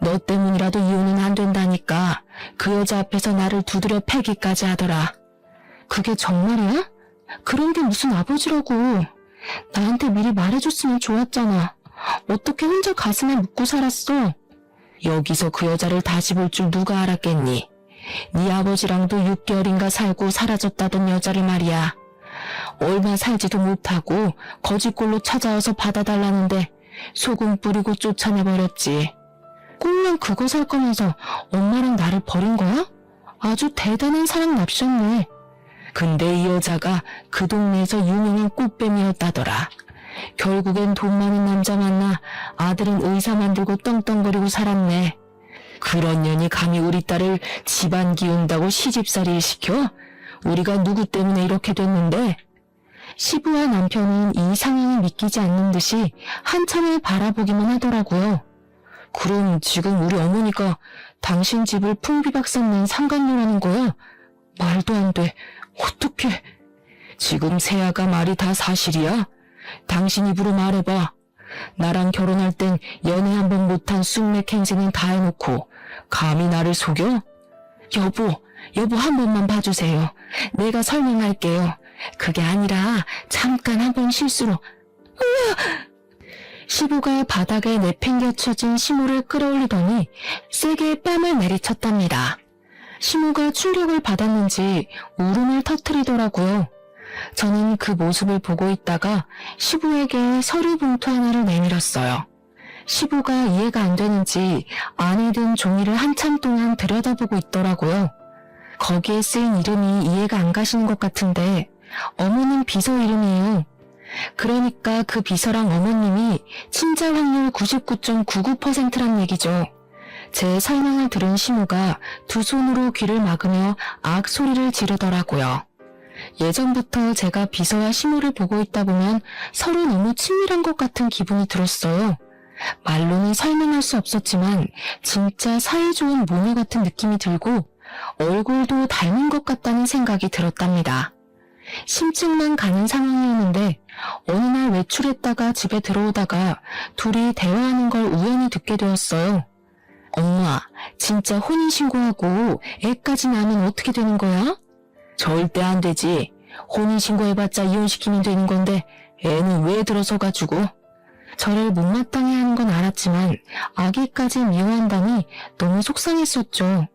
Speaker 1: 너 때문이라도 이혼은 안 된다니까 그 여자 앞에서 나를 두드려 패기까지 하더라. 그게 정말이야? 그런 게 무슨 아버지라고. 나한테 미리 말해줬으면 좋았잖아. 어떻게 혼자 가슴에 묻고 살았어? 여기서 그 여자를 다시 볼 줄 누가 알았겠니? 네 아버지랑도 6개월인가 살고 사라졌다던 여자를 말이야. 얼마 살지도 못하고 거짓골로 찾아와서 받아달라는데 소금 뿌리고 쫓아내버렸지. 꽁냥 그거 살 거면서 엄마랑 나를 버린 거야? 아주 대단한 사랑 납셨네. 근데 이 여자가 그 동네에서 유명한 꽃뱀이었다더라. 결국엔 돈 많은 남자 만나 아들은 의사 만들고 떵떵거리고 살았네. 그런 년이 감히 우리 딸을 집안 기운다고 시집살이를 시켜? 우리가 누구 때문에 이렇게 됐는데? 시부와 남편은 이 상황을 믿기지 않는 듯이 한참을 바라보기만 하더라고요. 그럼 지금 우리 어머니가 당신 집을 풍비박산 낸 상간녀라는 거야? 말도 안 돼. 어떡해. 지금 세아가 말이 다 사실이야? 당신 입으로 말해봐. 나랑 결혼할 땐 연애 한 번 못한 쑥맥 행세는 다 해놓고 감히 나를 속여? 여보 한 번만 봐주세요. 내가 설명할게요. 그게 아니라 잠깐 한 번 실수로. 시부가 바닥에 내팽개쳐진 시모를 끌어올리더니 세게 뺨을 내리쳤답니다. 시모가 충격을 받았는지 울음을 터뜨리더라고요. 저는 그 모습을 보고 있다가 시부에게 서류 봉투 하나를 내밀었어요. 시부가 이해가 안 되는지 안에 든 종이를 한참 동안 들여다보고 있더라고요. 거기에 쓰인 이름이 이해가 안 가시는 것 같은데 어머님 비서 이름이에요. 그러니까 그 비서랑 어머님이 친자 확률 99.99%란 얘기죠. 제 설명을 들은 시모가 두 손으로 귀를 막으며 악 소리를 지르더라고요. 예전부터 제가 비서와 시모를 보고 있다 보면 서로 너무 친밀한 것 같은 기분이 들었어요. 말로는 설명할 수 없었지만 진짜 사이 좋은 모녀 같은 느낌이 들고 얼굴도 닮은 것 같다는 생각이 들었답니다. 심증만 가는 상황이었는데 어느 날 외출했다가 집에 들어오다가 둘이 대화하는 걸 우연히 듣게 되었어요. 엄마, 진짜 혼인신고하고 애까지 낳으면 어떻게 되는 거야? 절대 안 되지. 혼인신고해봤자 이혼시키면 되는 건데 애는 왜 들어서가지고. 저를 못마땅해 하는 건 알았지만 아기까지 미워한다니 너무 속상했었죠.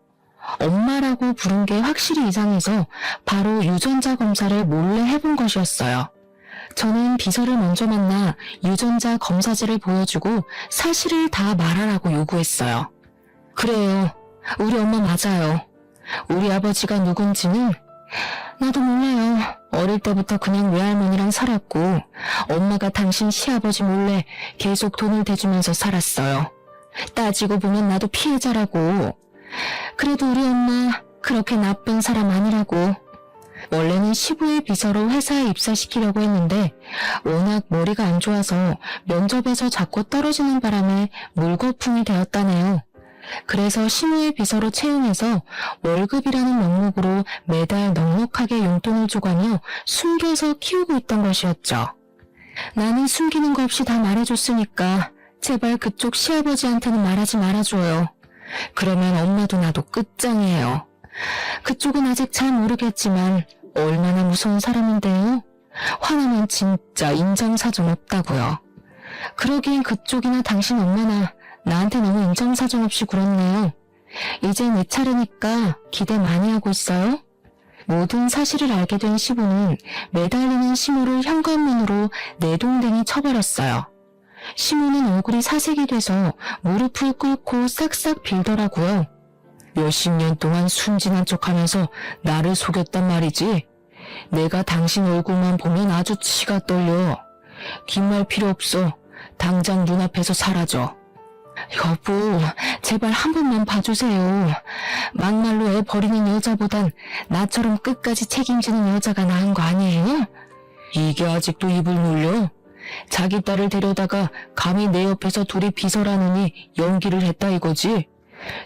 Speaker 1: 엄마라고 부른 게 확실히 이상해서 바로 유전자 검사를 몰래 해본 것이었어요. 저는 비서를 먼저 만나 유전자 검사지를 보여주고 사실을 다 말하라고 요구했어요. 그래요. 우리 엄마 맞아요. 우리 아버지가 누군지는 나도 몰라요. 어릴 때부터 그냥 외할머니랑 살았고 엄마가 당신 시아버지 몰래 계속 돈을 대주면서 살았어요. 따지고 보면 나도 피해자라고. 그래도 우리 엄마 그렇게 나쁜 사람 아니라고. 원래는 시부의 비서로 회사에 입사시키려고 했는데 워낙 머리가 안 좋아서 면접에서 자꾸 떨어지는 바람에 물거품이 되었다네요. 그래서 시무의 비서로 채용해서 월급이라는 명목으로 매달 넉넉하게 용돈을 줘가며 숨겨서 키우고 있던 것이었죠. 나는 숨기는 거 없이 다 말해줬으니까 제발 그쪽 시아버지한테는 말하지 말아줘요. 그러면 엄마도 나도 끝장이에요. 그쪽은 아직 잘 모르겠지만 얼마나 무서운 사람인데요. 화나면 진짜 인정사정 없다고요. 그러기엔 그쪽이나 당신 엄마나 나한테 너무 인정사정 없이 굴었네요. 이제 내 차례니까 기대 많이 하고 있어요. 모든 사실을 알게 된 시부는 매달리는 시모를 현관문으로 내동댕이 쳐버렸어요. 시모는 얼굴이 사색이 돼서 무릎을 꿇고 싹싹 빌더라고요. 몇십 년 동안 순진한 척하면서 나를 속였단 말이지. 내가 당신 얼굴만 보면 아주 치가 떨려. 긴 말 필요 없어. 당장 눈앞에서 사라져. 여보, 제발 한 번만 봐주세요. 막말로 애 버리는 여자보단 나처럼 끝까지 책임지는 여자가 나은 거 아니에요? 이게 아직도 입을 놀려? 자기 딸을 데려다가 감히 내 옆에서 둘이 비서라느니 연기를 했다 이거지?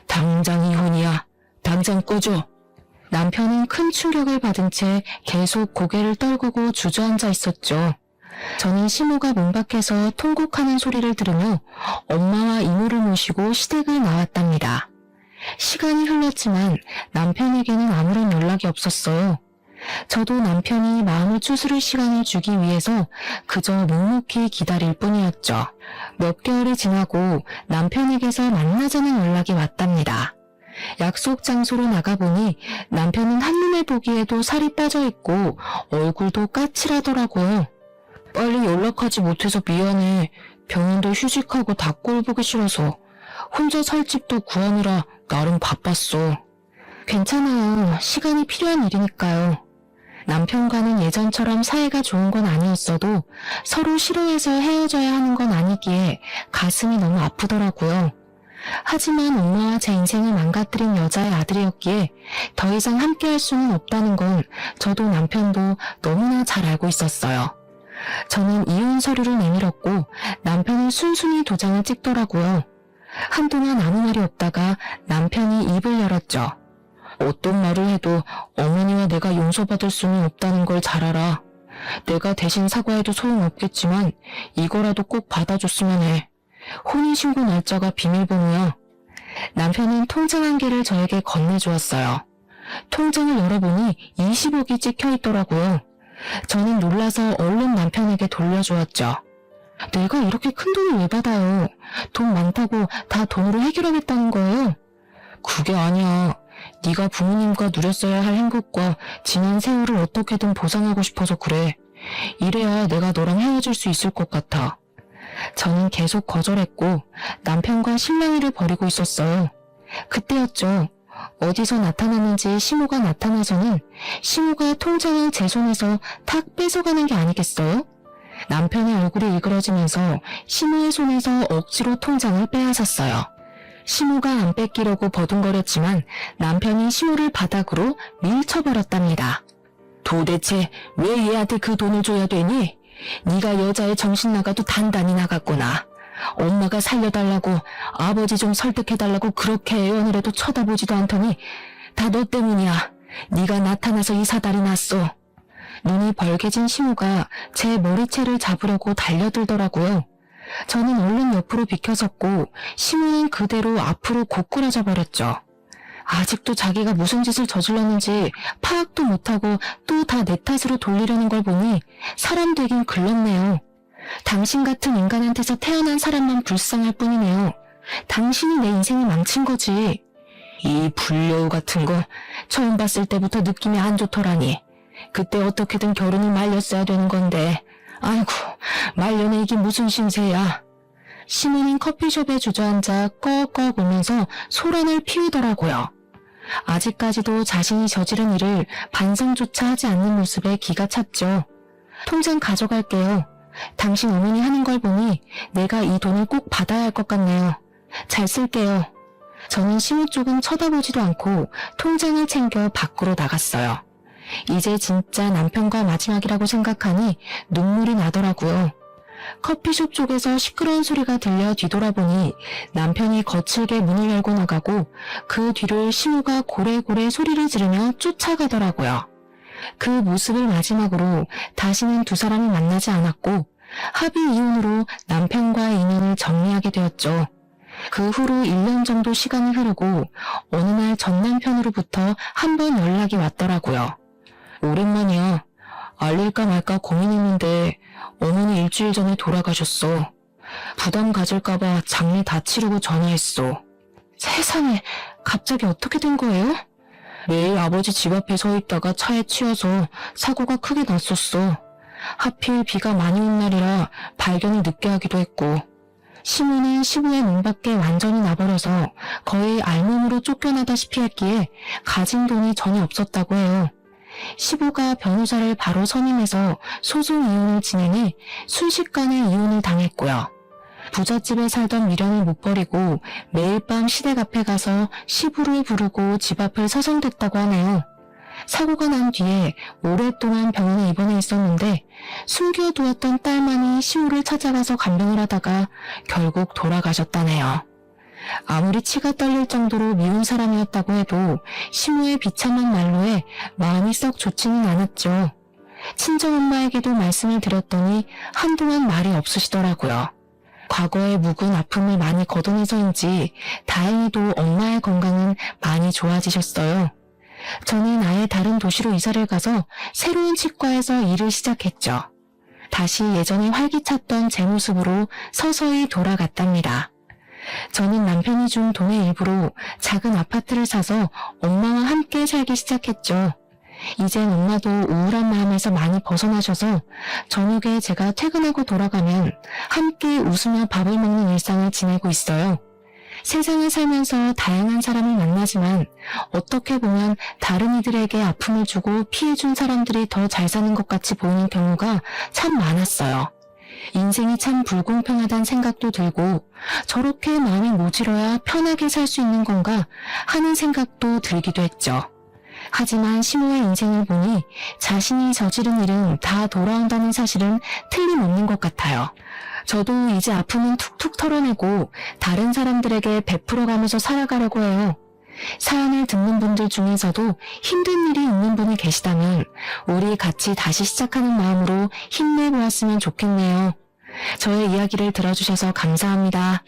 Speaker 1: 당장 이혼이야. 당장 꺼져. 남편은 큰 충격을 받은 채 계속 고개를 떨구고 주저앉아 있었죠. 저는 시모가 문 밖에서 통곡하는 소리를 들으며 엄마와 이모를 모시고 시댁을 나왔답니다. 시간이 흘렀지만 남편에게는 아무런 연락이 없었어요. 저도 남편이 마음을 추스를 시간을 주기 위해서 그저 묵묵히 기다릴 뿐이었죠. 몇 개월이 지나고 남편에게서 만나자는 연락이 왔답니다. 약속 장소로 나가보니 남편은 한눈에 보기에도 살이 빠져있고 얼굴도 까칠하더라고요. 빨리 연락하지 못해서 미안해. 병원도 휴직하고 다 꼴 보기 싫어서 혼자 살 집도 구하느라 나름 바빴어. 괜찮아요. 시간이 필요한 일이니까요. 남편과는 예전처럼 사이가 좋은 건 아니었어도 서로 싫어해서 헤어져야 하는 건 아니기에 가슴이 너무 아프더라고요. 하지만 엄마와 제 인생을 망가뜨린 여자의 아들이었기에 더 이상 함께할 수는 없다는 건 저도 남편도 너무나 잘 알고 있었어요. 저는 이혼 서류를 내밀었고 남편은 순순히 도장을 찍더라고요. 한동안 아무 말이 없다가 남편이 입을 열었죠. 어떤 말을 해도 어머니와 내가 용서받을 수는 없다는 걸 잘 알아. 내가 대신 사과해도 소용없겠지만 이거라도 꼭 받아줬으면 해. 혼인신고 날짜가 비밀번호야. 남편은 통장 한 개를 저에게 건네주었어요. 통장을 열어보니 20억이 찍혀있더라고요. 저는 놀라서 얼른 남편에게 돌려주었죠. 내가 이렇게 큰 돈을 왜 받아요? 돈 많다고 다 돈으로 해결하겠다는 거예요? 그게 아니야. 네가 부모님과 누렸어야 할 행복과 지난 세월을 어떻게든 보상하고 싶어서 그래. 이래야 내가 너랑 헤어질 수 있을 것 같아. 저는 계속 거절했고 남편과 실랑이를 벌이고 있었어요. 그때였죠. 어디서 나타났는지 시모가 나타나서는 시모가 통장을 제 손에서 탁 뺏어가는 게 아니겠어요? 남편의 얼굴이 일그러지면서 시모의 손에서 억지로 통장을 빼앗았어요. 시모가 안 뺏기려고 버둥거렸지만 남편이 시모를 바닥으로 밀쳐버렸답니다. 도대체 왜 얘한테 그 돈을 줘야 되니? 네가 여자의 정신 나가도 단단히 나갔구나. 엄마가 살려달라고 아버지 좀 설득해달라고 그렇게 애원을 해도 쳐다보지도 않더니 다 너 때문이야. 네가 나타나서 이 사달이 났어. 눈이 벌개진 시모가 제 머리채를 잡으려고 달려들더라고요. 저는 얼른 옆으로 비켜섰고 시모는 그대로 앞으로 고꾸라져 버렸죠. 아직도 자기가 무슨 짓을 저질렀는지 파악도 못하고 또 다 내 탓으로 돌리려는 걸 보니 사람 되긴 글렀네요. 당신 같은 인간한테서 태어난 사람만 불쌍할 뿐이네요. 당신이 내 인생을 망친 거지. 이 불려우 같은 거 처음 봤을 때부터 느낌이 안 좋더라니. 그때 어떻게든 결혼을 말렸어야 되는 건데 아이고 말년에 이게 무슨 신세야. 시모는 커피숍에 주저앉아 꺽꺽 울면서 소란을 피우더라고요. 아직까지도 자신이 저지른 일을 반성조차 하지 않는 모습에 기가 찼죠. 통장 가져갈게요. 당신 어머니 하는 걸 보니 내가 이 돈을 꼭 받아야 할 것 같네요. 잘 쓸게요. 저는 시모 쪽은 쳐다보지도 않고 통장을 챙겨 밖으로 나갔어요. 이제 진짜 남편과 마지막이라고 생각하니 눈물이 나더라고요. 커피숍 쪽에서 시끄러운 소리가 들려 뒤돌아보니 남편이 거칠게 문을 열고 나가고 그 뒤를 시모가 고래고래 소리를 지르며 쫓아가더라고요. 그 모습을 마지막으로 다시는 두 사람이 만나지 않았고 합의 이혼으로 남편과의 인연을 정리하게 되었죠. 그 후로 1년 정도 시간이 흐르고 어느 날 전 남편으로부터 한 번 연락이 왔더라고요. 오랜만이야. 알릴까 말까 고민했는데 어머니 일주일 전에 돌아가셨어. 부담 가질까봐 장례 다 치르고 전화했어. 세상에, 갑자기 어떻게 된 거예요? 매일 아버지 집 앞에 서 있다가 차에 치여서 사고가 크게 났었어. 하필 비가 많이 온 날이라 발견을 늦게 하기도 했고. 시모는 시부의 문 밖에 완전히 나버려서 거의 알몸으로 쫓겨나다시피 했기에 가진 돈이 전혀 없었다고 해요. 시부가 변호사를 바로 선임해서 소송 이혼을 진행해 순식간에 이혼을 당했고요. 부잣집에 살던 미련을 못 버리고 매일 밤 시댁 앞에 가서 시부를 부르고 집 앞을 서성댔다고 하네요. 사고가 난 뒤에 오랫동안 병원에 입원해 있었는데 숨겨두었던 딸만이 시부를 찾아가서 간병을 하다가 결국 돌아가셨다네요. 아무리 치가 떨릴 정도로 미운 사람이었다고 해도 시모의 비참한 말로에 마음이 썩 좋지는 않았죠. 친정엄마에게도 말씀을 드렸더니 한동안 말이 없으시더라고요. 과거의 묵은 아픔을 많이 걷어내서인지 다행히도 엄마의 건강은 많이 좋아지셨어요. 저는 아예 다른 도시로 이사를 가서 새로운 치과에서 일을 시작했죠. 다시 예전에 활기찼던 제 모습으로 서서히 돌아갔답니다. 저는 남편이 준 돈의 일부로 작은 아파트를 사서 엄마와 함께 살기 시작했죠. 이젠 엄마도 우울한 마음에서 많이 벗어나셔서 저녁에 제가 퇴근하고 돌아가면 함께 웃으며 밥을 먹는 일상을 지내고 있어요. 세상을 살면서 다양한 사람을 만나지만 어떻게 보면 다른 이들에게 아픔을 주고 피해준 사람들이 더 잘 사는 것 같이 보이는 경우가 참 많았어요. 인생이 참 불공평하다는 생각도 들고 저렇게 마음이 모질어야 편하게 살 수 있는 건가 하는 생각도 들기도 했죠. 하지만 시모의 인생을 보니 자신이 저지른 일은 다 돌아온다는 사실은 틀림없는 것 같아요. 저도 이제 아픔은 툭툭 털어내고 다른 사람들에게 베풀어가면서 살아가려고 해요. 사연을 듣는 분들 중에서도 힘든 일이 있는 분이 계시다면 우리 같이 다시 시작하는 마음으로 힘내보았으면 좋겠네요. 저의 이야기를 들어주셔서 감사합니다.